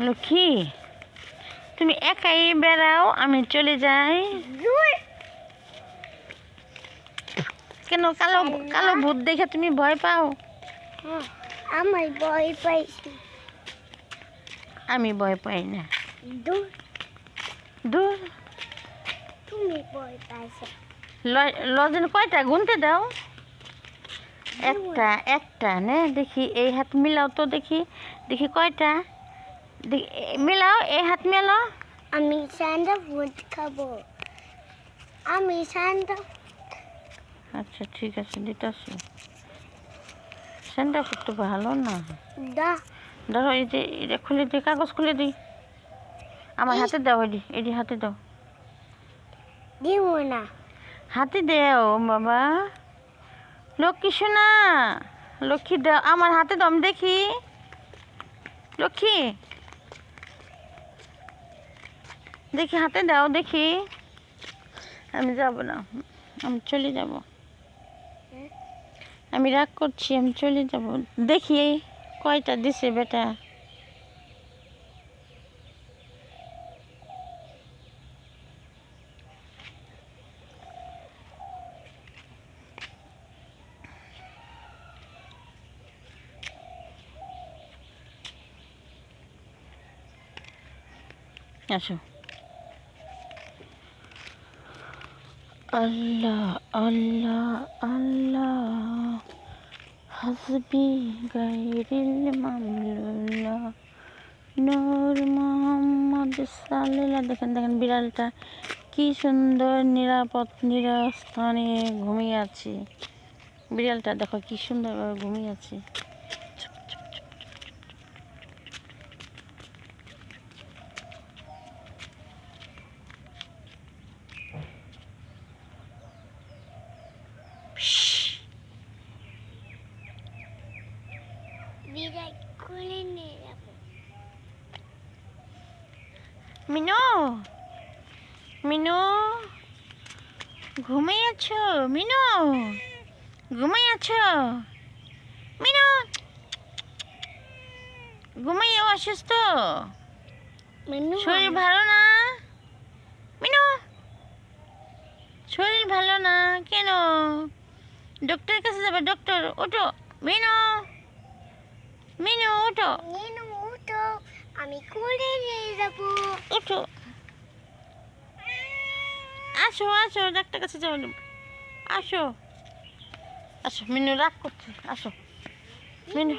লক্ষ্মী তুমি একাই বেড়াও, আমি চলে যাই। কেন কালো কালো ভূত দেখে তুমি ভয় পাও? আমি ভয় পাইছি। আমি ভয় পাই না। দূর দূর তুমি ভয় পাইছো। লজেন কয়টা গুনতে দাও? একটা একটা নে দেখি, এই হাত মিলাও তো দেখি, দেখি কয়টা, দেখি মিলাও, এই হাত মেলাও। আমি সান্ডা ফুড খাবো। আমি সান্ডা। আচ্ছা ঠিক আছে, দিতেছি। সেন্টা করতে ভালো না। দা ধরো এই যে এটা খুলে দিই, কাগজ খুলে দিই। আমার হাতে দাও, এটি হাতে দাও। দিব না। হাতে দেও বাবা। লক্ষ্মী শোনা, লক্ষ্মী দাও, আমার হাতে দাও, আমি দেখি। লক্ষ্মী দেখি, হাতে দাও দেখি। আমি যাব না, আমি চলে যাব। আমি রাগ করছি, আমি চলে যাব। দেখি কয়টা দিছে বেটা। আসো। আল্লাহ আল্লাহ আল্লাহ হাসবি গায়রিল মামলুল্লাহ নূর মোহাম্মদ সাল্লাল্লাহ। দেখেন দেখেন বিড়ালটা কি সুন্দর নিরাপদ নিরস্থানে ঘুমিয়ে আছে। বিড়ালটা দেখো কি সুন্দরভাবে ঘুমিয়ে আছে। বিরাট করে নিয়ে যাবো। মিনু মিনু ঘুমিয়ে আছো? মিনু ঘুমিয়ে আছো? মিনু ঘুমাইও অসুস্থ, শরীর ভালো না? মিনু শরীর ভালো না কেন? ডক্টরের কাছে যাবে। ডক্টর ওঠো। মিনু মিনু ওঠো। মিনু উঠো, আমি করে নিয়ে যাবো। ওঠো, আসো আসো, ডাক্তার কাছে যাও। আসো আসো, মিনু রাগ করছে, আসো। মিনু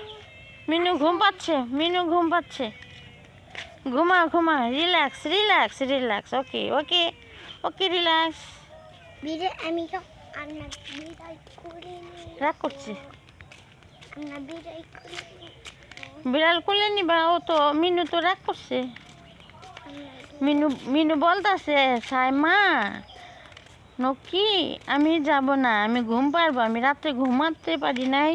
মিনু ঘুম পাচ্ছে, মিনু ঘুম পাচ্ছে। ঘুমা ঘুমা, রিল্যাক্স রিল্যাক্স রিল্যাক্স। ওকে ওকে ওকে, রিল্যাক্স। বিরাট আমি তো আমরা বিরাট করে নিয়ে রাগ করছে। আমরা বিরাট করে নিয়ে বিড়াল কোলে নিবা? ও তো মিনু তো রাগ করছে। মিনু মিনু বলতেছে সাইমা নকি আমি যাব না, আমি ঘুম পারবো, আমি রাত্রে ঘুমাতে পারি নাই।